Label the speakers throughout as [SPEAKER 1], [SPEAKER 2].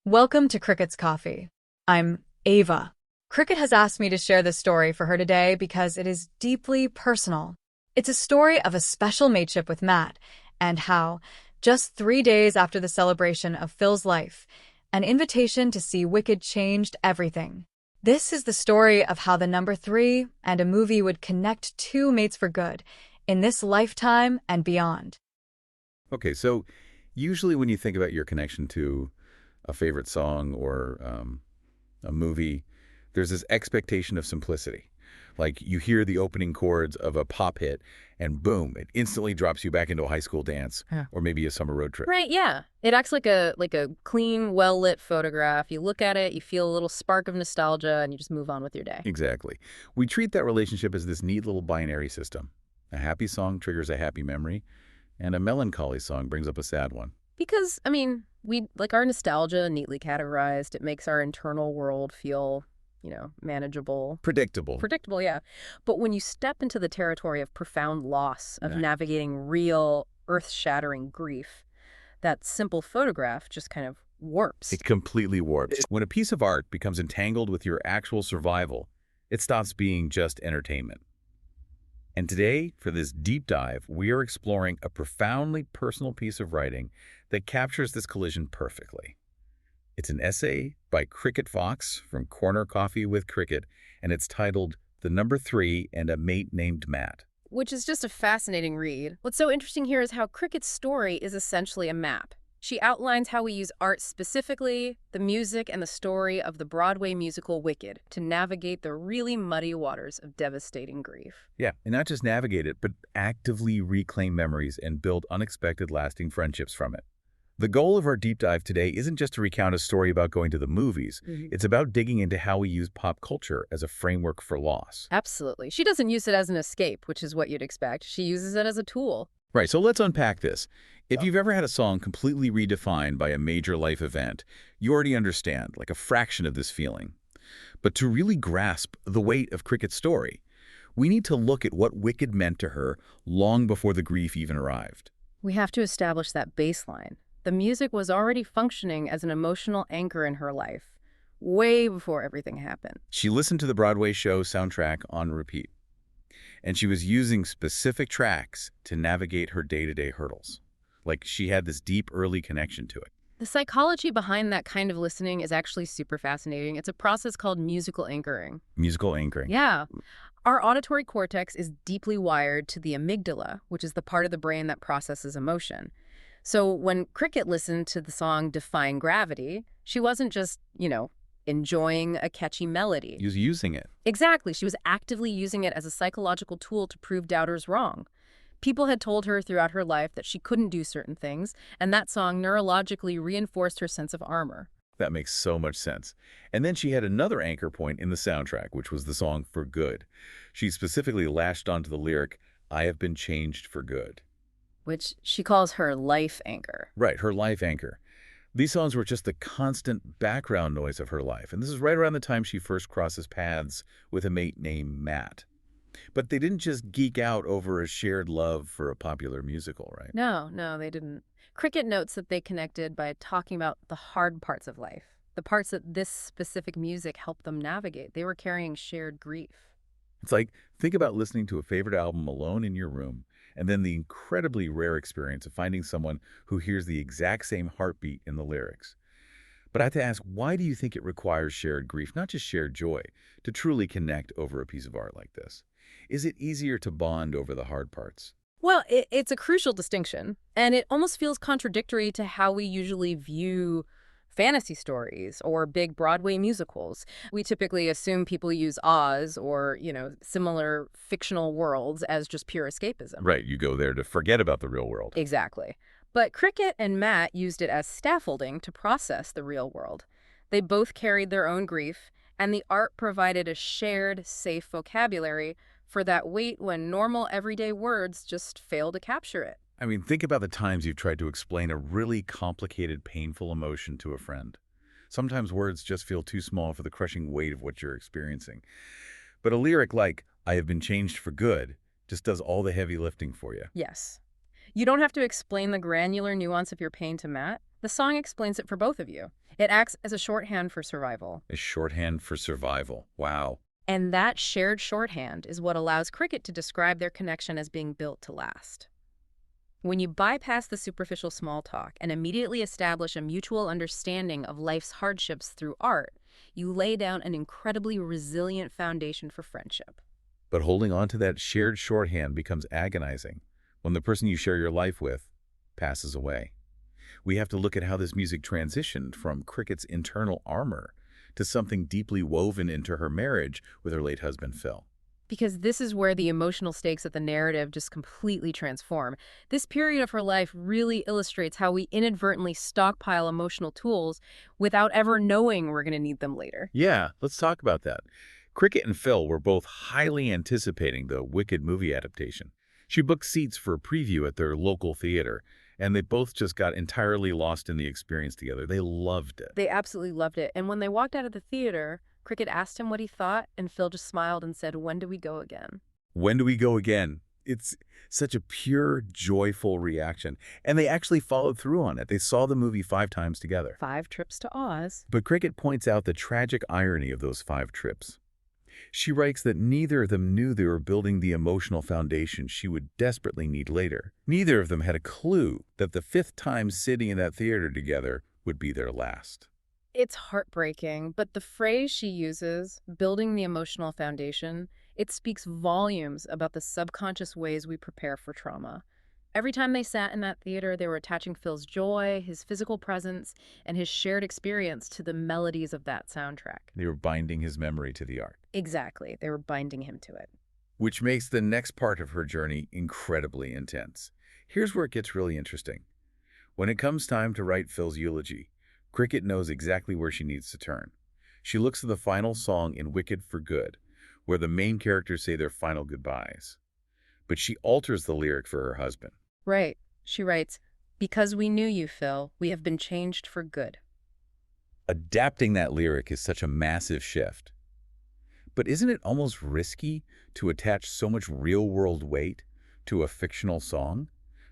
[SPEAKER 1] Welcome to Cricket's Coffee. I'm Ava. Cricket has asked me to share this story for her today because it is deeply personal. It's a story of a special mateship with Matt and how, just 3 days after the celebration of Phil's life, an invitation to see Wicked changed everything. This is the story of how the number three and a movie would connect two mates for good in this lifetime and beyond.
[SPEAKER 2] Okay, so usually when you think about your connection to a favorite song or a movie, there's this expectation of simplicity. Like you hear the opening chords of a pop hit and boom, it instantly drops you back into a high school dance or maybe a summer road trip.
[SPEAKER 3] Right, yeah. It acts like a clean, well-lit photograph. You look at it, you feel a little spark of nostalgia, and you just move on with your day.
[SPEAKER 2] Exactly. We treat that relationship as this neat little binary system. A happy song triggers a happy memory, and a melancholy song brings up a sad one.
[SPEAKER 3] Because, we like our nostalgia neatly categorized. It makes our internal world feel, manageable.
[SPEAKER 2] Predictable.
[SPEAKER 3] Predictable, yeah. But when you step into the territory of profound loss, of
[SPEAKER 2] Yeah.
[SPEAKER 3] navigating real, earth-shattering grief, that simple photograph just kind of warps.
[SPEAKER 2] It completely warps. When a piece of art becomes entangled with your actual survival, it stops being just entertainment. And today, for this deep dive, we are exploring a profoundly personal piece of writing that captures this collision perfectly. It's an essay by Cricket Fox from Corner Coffee with Cricket, and it's titled The Number Three and a Mate Named Matt.
[SPEAKER 3] Which is just a fascinating read. What's so interesting here is how Cricket's story is essentially a map. She outlines how we use art specifically, the music and the story of the Broadway musical Wicked, to navigate the really muddy waters of devastating grief.
[SPEAKER 2] Yeah, and not just navigate it, but actively reclaim memories and build unexpected lasting friendships from it. The goal of our deep dive today isn't just to recount a story about going to the movies. It's about digging into how we use pop culture as a framework for loss.
[SPEAKER 3] Absolutely. She doesn't use it as an escape, which is what you'd expect. She uses it as a tool.
[SPEAKER 2] Right, so let's unpack this. If you've ever had a song completely redefined by a major life event, you already understand, like a fraction of this feeling. But to really grasp the weight of Cricket's story, we need to look at what Wicked meant to her long before the grief even arrived.
[SPEAKER 3] We have to establish that baseline. The music was already functioning as an emotional anchor in her life, way before everything happened.
[SPEAKER 2] She listened to the Broadway show soundtrack on repeat, and she was using specific tracks to navigate her day-to-day hurdles. Like she had this deep early connection to it.
[SPEAKER 3] The psychology behind that kind of listening is actually super fascinating. It's a process called musical anchoring.
[SPEAKER 2] Musical anchoring.
[SPEAKER 3] Yeah. Our auditory cortex is deeply wired to the amygdala, which is the part of the brain that processes emotion. So when Cricket listened to the song Defying Gravity, she wasn't just, enjoying a catchy melody.
[SPEAKER 2] He was using it.
[SPEAKER 3] Exactly. She was actively using it as a psychological tool to prove doubters wrong. People had told her throughout her life that she couldn't do certain things, and that song neurologically reinforced her sense of armor.
[SPEAKER 2] That makes so much sense. And then she had another anchor point in the soundtrack, which was the song For Good. She specifically latched onto the lyric, I have been changed for good.
[SPEAKER 3] Which she calls her life anchor.
[SPEAKER 2] Right, her life anchor. These songs were just the constant background noise of her life. And this is right around the time she first crosses paths with a mate named Matt. But they didn't just geek out over a shared love for a popular musical, right?
[SPEAKER 3] No, they didn't. Cricket notes that they connected by talking about the hard parts of life, the parts that this specific music helped them navigate. They were carrying shared grief.
[SPEAKER 2] It's like, think about listening to a favorite album alone in your room, and then the incredibly rare experience of finding someone who hears the exact same heartbeat in the lyrics. But I have to ask, why do you think it requires shared grief, not just shared joy, to truly connect over a piece of art like this? Is it easier to bond over the hard parts?
[SPEAKER 3] Well, it's a crucial distinction, and it almost feels contradictory to how we usually view fantasy stories or big Broadway musicals. We typically assume people use Oz or, similar fictional worlds as just pure escapism.
[SPEAKER 2] Right, you go there to forget about the real world.
[SPEAKER 3] Exactly. But Cricket and Matt used it as scaffolding to process the real world. They both carried their own grief, and the art provided a shared, safe vocabulary for that weight when normal, everyday words just fail to capture it.
[SPEAKER 2] I mean, think about the times you've tried to explain a really complicated, painful emotion to a friend. Sometimes words just feel too small for the crushing weight of what you're experiencing. But a lyric like, I have been changed for good, just does all the heavy lifting for you.
[SPEAKER 3] Yes. You don't have to explain the granular nuance of your pain to Matt. The song explains it for both of you. It acts as a shorthand for survival.
[SPEAKER 2] A shorthand for survival. Wow.
[SPEAKER 3] And that shared shorthand is what allows Cricket to describe their connection as being built to last. When you bypass the superficial small talk and immediately establish a mutual understanding of life's hardships through art, you lay down an incredibly resilient foundation for friendship.
[SPEAKER 2] But holding on to that shared shorthand becomes agonizing when the person you share your life with passes away. We have to look at how this music transitioned from Cricket's internal armor to something deeply woven into her marriage with her late husband, Phil.
[SPEAKER 3] Because this is where the emotional stakes of the narrative just completely transform. This period of her life really illustrates how we inadvertently stockpile emotional tools without ever knowing we're going to need them later.
[SPEAKER 2] Yeah, let's talk about that. Cricket and Phil were both highly anticipating the Wicked movie adaptation. She booked seats for a preview at their local theater, and they both just got entirely lost in the experience together. They loved it.
[SPEAKER 3] They absolutely loved it. And when they walked out of the theater, Cricket asked him what he thought, and Phil just smiled and said, "When do we go again?"
[SPEAKER 2] When do we go again? It's such a pure, joyful reaction. And they actually followed through on it. They saw the movie 5 times together.
[SPEAKER 3] 5 trips to Oz.
[SPEAKER 2] But Cricket points out the tragic irony of those 5 trips. She writes that neither of them knew they were building the emotional foundation she would desperately need later. Neither of them had a clue that the 5th time sitting in that theater together would be their last.
[SPEAKER 3] It's heartbreaking, but the phrase she uses, building the emotional foundation, it speaks volumes about the subconscious ways we prepare for trauma. Every time they sat in that theater, they were attaching Phil's joy, his physical presence, and his shared experience to the melodies of that soundtrack.
[SPEAKER 2] They were binding his memory to the art.
[SPEAKER 3] Exactly. They were binding him to it.
[SPEAKER 2] Which makes the next part of her journey incredibly intense. Here's where it gets really interesting. When it comes time to write Phil's eulogy, Cricket knows exactly where she needs to turn. She looks at the final song in Wicked for Good, where the main characters say their final goodbyes. But she alters the lyric for her husband.
[SPEAKER 3] Right. She writes, "Because we knew you, Phil, we have been changed for good."
[SPEAKER 2] Adapting that lyric is such a massive shift. But isn't it almost risky to attach so much real-world weight to a fictional song?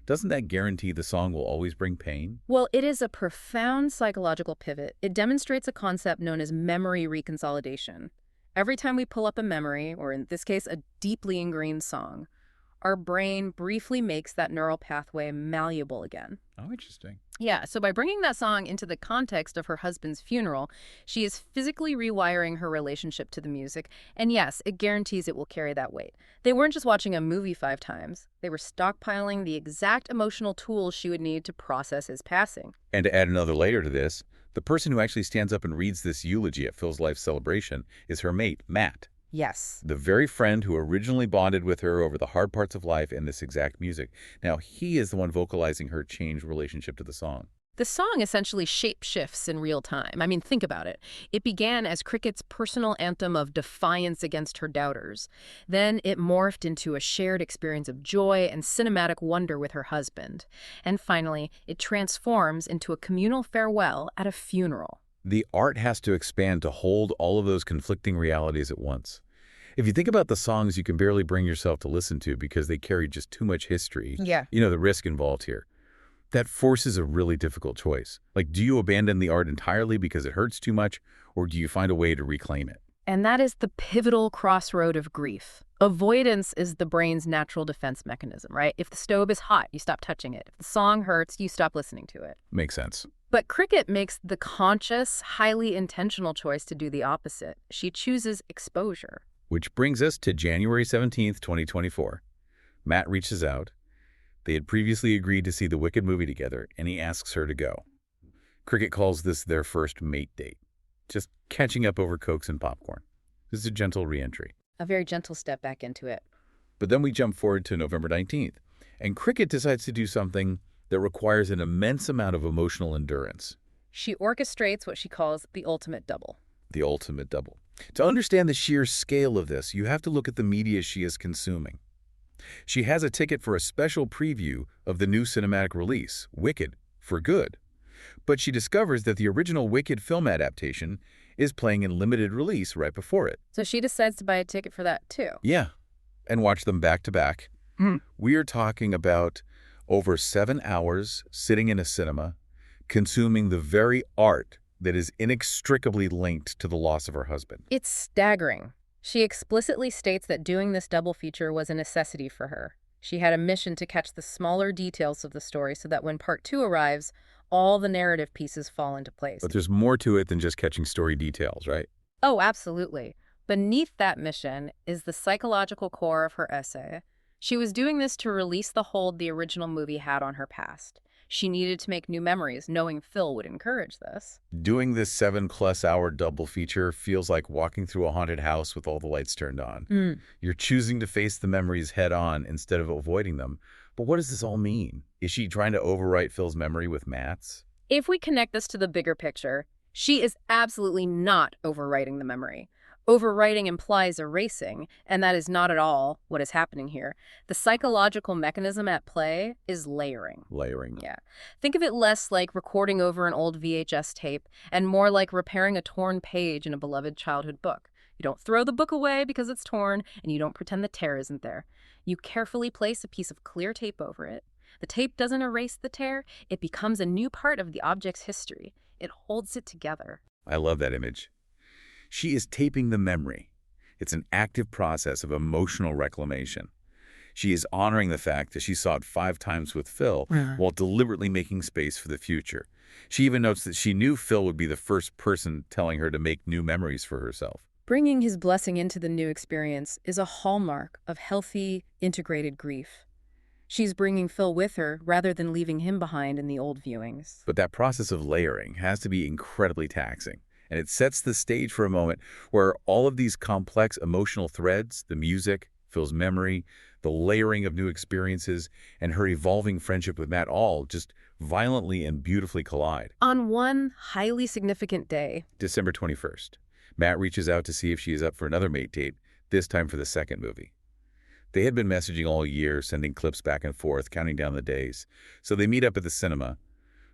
[SPEAKER 2] Doesn't that guarantee the song will always bring pain?
[SPEAKER 3] Well, it is a profound psychological pivot. It demonstrates a concept known as memory reconsolidation. Every time we pull up a memory, or in this case, a deeply ingrained song, our brain briefly makes that neural pathway malleable again.
[SPEAKER 2] Oh, interesting.
[SPEAKER 3] Yeah, so by bringing that song into the context of her husband's funeral, she is physically rewiring her relationship to the music, and yes, it guarantees it will carry that weight. They weren't just watching a movie 5 times. They were stockpiling the exact emotional tools she would need to process his passing.
[SPEAKER 2] And to add another layer to this, the person who actually stands up and reads this eulogy at Phil's life celebration is her mate, Matt.
[SPEAKER 3] Yes.
[SPEAKER 2] The very friend who originally bonded with her over the hard parts of life and this exact music. Now, he is the one vocalizing her changed relationship to the song.
[SPEAKER 3] The song essentially shape-shifts in real time. I mean, think about it. It began as Cricket's personal anthem of defiance against her doubters. Then it morphed into a shared experience of joy and cinematic wonder with her husband. And finally, it transforms into a communal farewell at a funeral.
[SPEAKER 2] The art has to expand to hold all of those conflicting realities at once. If you think about the songs you can barely bring yourself to listen to because they carry just too much history,
[SPEAKER 3] Yeah.
[SPEAKER 2] the risk involved here, that forces a really difficult choice. Like, do you abandon the art entirely because it hurts too much, or do you find a way to reclaim it?
[SPEAKER 3] And that is the pivotal crossroad of grief. Avoidance is the brain's natural defense mechanism, right? If the stove is hot, you stop touching it. If the song hurts, you stop listening to it.
[SPEAKER 2] Makes sense.
[SPEAKER 3] But Cricket makes the conscious, highly intentional choice to do the opposite. She chooses exposure.
[SPEAKER 2] Which brings us to January 17th, 2024. Matt reaches out. They had previously agreed to see the Wicked movie together, and he asks her to go. Cricket calls this their first mate date. Just catching up over Cokes and popcorn. This is a gentle re-entry.
[SPEAKER 3] A very gentle step back into it.
[SPEAKER 2] But then we jump forward to November 19th, and Cricket decides to do something that requires an immense amount of emotional endurance.
[SPEAKER 3] She orchestrates what she calls the ultimate double.
[SPEAKER 2] The ultimate double. To understand the sheer scale of this, you have to look at the media she is consuming. She has a ticket for a special preview of the new cinematic release, Wicked for Good. But she discovers that the original Wicked film adaptation is playing in limited release right before it.
[SPEAKER 3] So she decides to buy a ticket for that too.
[SPEAKER 2] Yeah, and watch them back to back. We are talking about over 7 hours sitting in a cinema, consuming the very art that is inextricably linked to the loss of her husband.
[SPEAKER 3] It's staggering. She explicitly states that doing this double feature was a necessity for her. She had a mission to catch the smaller details of the story so that when part 2 arrives, all the narrative pieces fall into place.
[SPEAKER 2] But there's more to it than just catching story details, right?
[SPEAKER 3] Oh, absolutely. Beneath that mission is the psychological core of her essay. She was doing this to release the hold the original movie had on her past. She needed to make new memories, knowing Phil would encourage this.
[SPEAKER 2] Doing this 7+ hour double feature feels like walking through a haunted house with all the lights turned on. You're choosing to face the memories head on instead of avoiding them. But what does this all mean? Is she trying to overwrite Phil's memory with Matt's?
[SPEAKER 3] If we connect this to the bigger picture, she is absolutely not overwriting the memory. Overwriting implies erasing, and that is not at all what is happening here. The psychological mechanism at play is layering.
[SPEAKER 2] Layering.
[SPEAKER 3] Yeah. Think of it less like recording over an old VHS tape and more like repairing a torn page in a beloved childhood book. You don't throw the book away because it's torn, and you don't pretend the tear isn't there. You carefully place a piece of clear tape over it. The tape doesn't erase the tear. It becomes a new part of the object's history. It holds it together.
[SPEAKER 2] I love that image. She is taping the memory. It's an active process of emotional reclamation. She is honoring the fact that she saw it 5 times with Phil while deliberately making space for the future. She even notes that she knew Phil would be the first person telling her to make new memories for herself.
[SPEAKER 3] Bringing his blessing into the new experience is a hallmark of healthy, integrated grief. She's bringing Phil with her rather than leaving him behind in the old viewings.
[SPEAKER 2] But that process of layering has to be incredibly taxing. And it sets the stage for a moment where all of these complex emotional threads, the music, Phil's memory, the layering of new experiences, and her evolving friendship with Matt all just violently and beautifully collide.
[SPEAKER 3] On one highly significant day,
[SPEAKER 2] December 21st, Matt reaches out to see if she is up for another mate date, this time for the second movie. They had been messaging all year, sending clips back and forth, counting down the days. So they meet up at the cinema.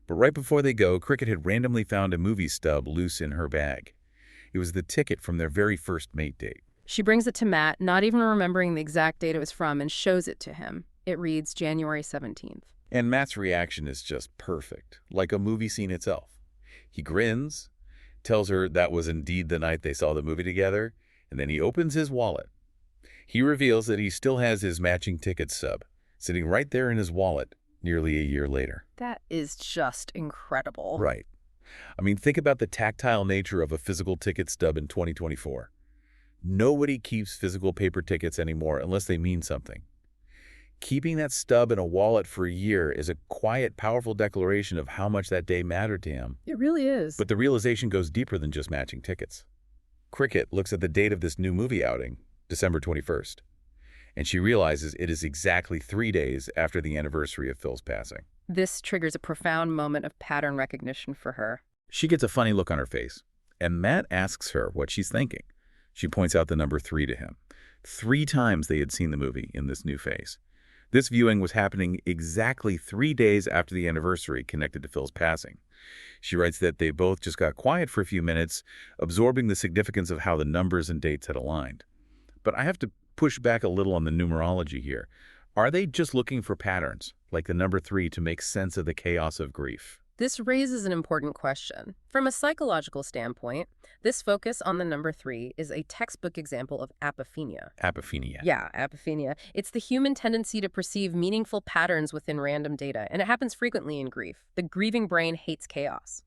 [SPEAKER 2] But right before they go, Cricket had randomly found a movie stub loose in her bag. It was the ticket from their very first mate date.
[SPEAKER 3] she brings it to Matt, not even remembering the exact date it was from, and shows it to him. It reads January 17th.
[SPEAKER 2] And Matt's reaction is just perfect, like a movie scene itself. He grins, tells her that was indeed the night they saw the movie together, and then he opens his wallet. He reveals that he still has his matching ticket stub, sitting right there in his wallet nearly a year later.
[SPEAKER 3] That is just incredible.
[SPEAKER 2] Right. I mean, think about the tactile nature of a physical ticket stub in 2024. Nobody keeps physical paper tickets anymore unless they mean something. Keeping that stub in a wallet for a year is a quiet, powerful declaration of how much that day mattered to him.
[SPEAKER 3] It really is.
[SPEAKER 2] But the realization goes deeper than just matching tickets. Cricket looks at the date of this new movie outing, December 21st, and she realizes it is exactly 3 days after the anniversary of Phil's passing.
[SPEAKER 3] This triggers a profound moment of pattern recognition for her.
[SPEAKER 2] She gets a funny look on her face, and Matt asks her what she's thinking. She points out the number 3 to him. 3 times they had seen the movie in this new phase. This viewing was happening exactly 3 days after the anniversary connected to Phil's passing. She writes that they both just got quiet for a few minutes, absorbing the significance of how the numbers and dates had aligned. But I have to push back a little on the numerology here. Are they just looking for patterns, like the number 3, to make sense of the chaos of grief?
[SPEAKER 3] This raises an important question. From a psychological standpoint, this focus on the number 3 is a textbook example of apophenia.
[SPEAKER 2] Apophenia.
[SPEAKER 3] Yeah, apophenia. It's the human tendency to perceive meaningful patterns within random data, and it happens frequently in grief. The grieving brain hates chaos.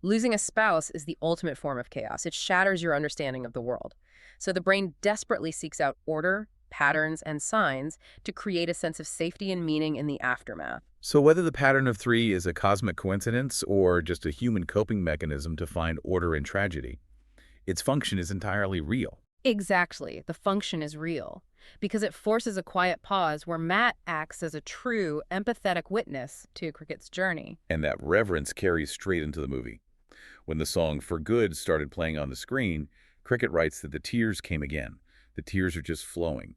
[SPEAKER 3] Losing a spouse is the ultimate form of chaos. It shatters your understanding of the world. So the brain desperately seeks out order, patterns, and signs to create a sense of safety and meaning in the aftermath.
[SPEAKER 2] So whether the pattern of 3 is a cosmic coincidence or just a human coping mechanism to find order in tragedy, its function is entirely real.
[SPEAKER 3] Exactly. The function is real because it forces a quiet pause where Matt acts as a true, empathetic witness to Cricket's journey.
[SPEAKER 2] And that reverence carries straight into the movie. When the song For Good started playing on the screen, Cricket writes that the tears came again. The tears are just flowing.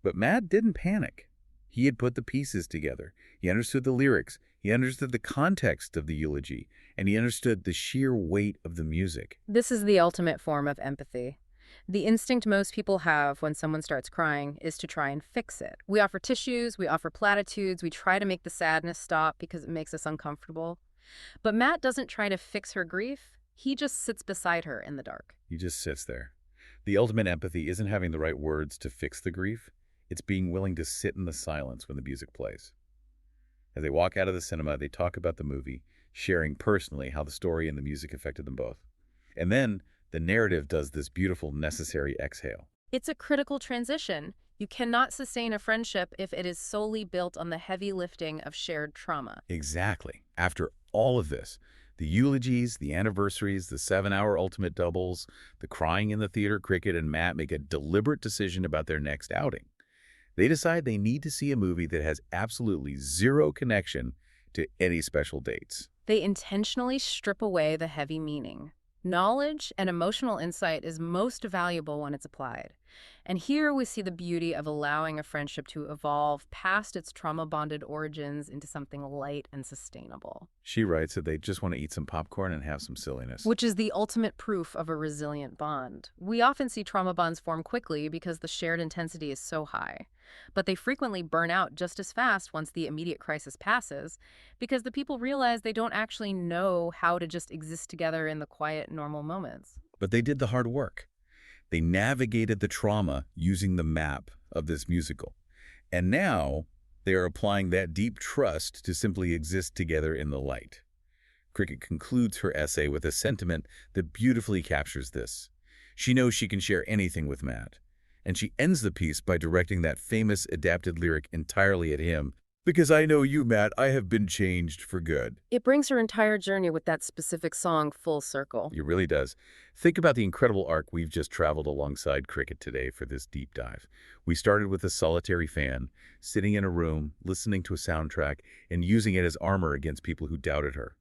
[SPEAKER 2] But Matt didn't panic. He had put the pieces together. He understood the lyrics. He understood the context of the eulogy. And he understood the sheer weight of the music.
[SPEAKER 3] This is the ultimate form of empathy. The instinct most people have when someone starts crying is to try and fix it. We offer tissues, we offer platitudes, we try to make the sadness stop because it makes us uncomfortable. But Matt doesn't try to fix her grief. He just sits beside her in the dark.
[SPEAKER 2] He just sits there. The ultimate empathy isn't having the right words to fix the grief. It's being willing to sit in the silence when the music plays. As they walk out of the cinema, they talk about the movie, sharing personally how the story and the music affected them both. And then the narrative does this beautiful, necessary exhale.
[SPEAKER 3] It's a critical transition. You cannot sustain a friendship if it is solely built on the heavy lifting of shared trauma.
[SPEAKER 2] Exactly. After all of this, the eulogies, the anniversaries, the 7-hour ultimate doubles, the crying in the theater, Cricket and Matt make a deliberate decision about their next outing. They decide they need to see a movie that has absolutely zero connection to any special dates.
[SPEAKER 3] They intentionally strip away the heavy meaning. Knowledge and emotional insight is most valuable when it's applied. And here we see the beauty of allowing a friendship to evolve past its trauma-bonded origins into something light and sustainable.
[SPEAKER 2] She writes that they just want to eat some popcorn and have some silliness.
[SPEAKER 3] Which is the ultimate proof of a resilient bond. We often see trauma bonds form quickly because the shared intensity is so high. But they frequently burn out just as fast once the immediate crisis passes, because the people realize they don't actually know how to just exist together in the quiet, normal moments.
[SPEAKER 2] But they did the hard work. They navigated the trauma using the map of this musical. And now they are applying that deep trust to simply exist together in the light. Cricket concludes her essay with a sentiment that beautifully captures this. She knows she can share anything with Matt. And she ends the piece by directing that famous adapted lyric entirely at him. Because I know you, Matt, I have been changed for good.
[SPEAKER 3] It brings her entire journey with that specific song full circle.
[SPEAKER 2] It really does. Think about the incredible arc we've just traveled alongside Cricket today for this deep dive. We started with a solitary fan, sitting in a room, listening to a soundtrack, and using it as armor against people who doubted her.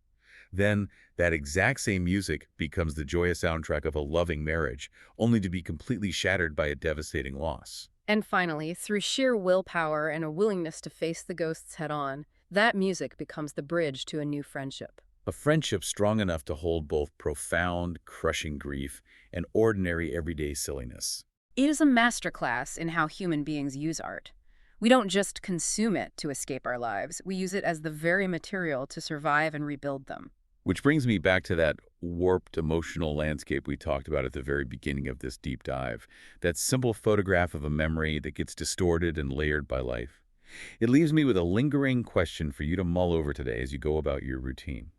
[SPEAKER 2] Then, that exact same music becomes the joyous soundtrack of a loving marriage, only to be completely shattered by a devastating loss.
[SPEAKER 3] And finally, through sheer willpower and a willingness to face the ghosts head-on, that music becomes the bridge to a new friendship.
[SPEAKER 2] A friendship strong enough to hold both profound, crushing grief and ordinary, everyday silliness.
[SPEAKER 3] It is a masterclass in how human beings use art. We don't just consume it to escape our lives. We use it as the very material to survive and rebuild them.
[SPEAKER 2] Which brings me back to that warped emotional landscape we talked about at the very beginning of this deep dive. That simple photograph of a memory that gets distorted and layered by life. It leaves me with a lingering question for you to mull over today as you go about your routine.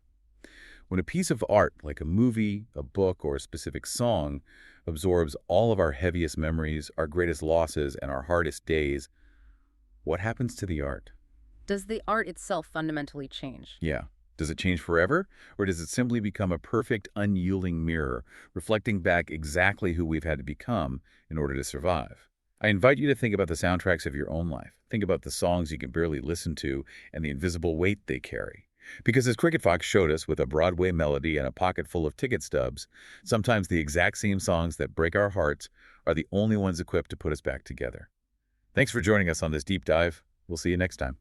[SPEAKER 2] When a piece of art, like a movie, a book, or a specific song, absorbs all of our heaviest memories, our greatest losses, and our hardest days, what happens to the art?
[SPEAKER 3] Does the art itself fundamentally change?
[SPEAKER 2] Yeah. Does it change forever, or does it simply become a perfect, unyielding mirror, reflecting back exactly who we've had to become in order to survive? I invite you to think about the soundtracks of your own life. Think about the songs you can barely listen to and the invisible weight they carry. Because as Cricket Fox showed us with a Broadway melody and a pocket full of ticket stubs, sometimes the exact same songs that break our hearts are the only ones equipped to put us back together. Thanks for joining us on this deep dive. We'll see you next time.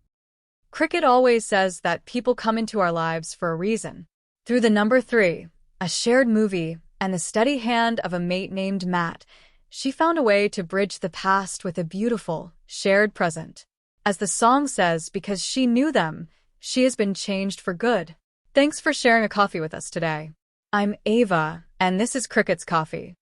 [SPEAKER 1] Cricket always says that people come into our lives for a reason. Through the number 3, a shared movie, and the steady hand of a mate named Matt, she found a way to bridge the past with a beautiful, shared present. As the song says, because she knew them, she has been changed for good. Thanks for sharing a coffee with us today. I'm Ava, and this is Cricket's Coffee.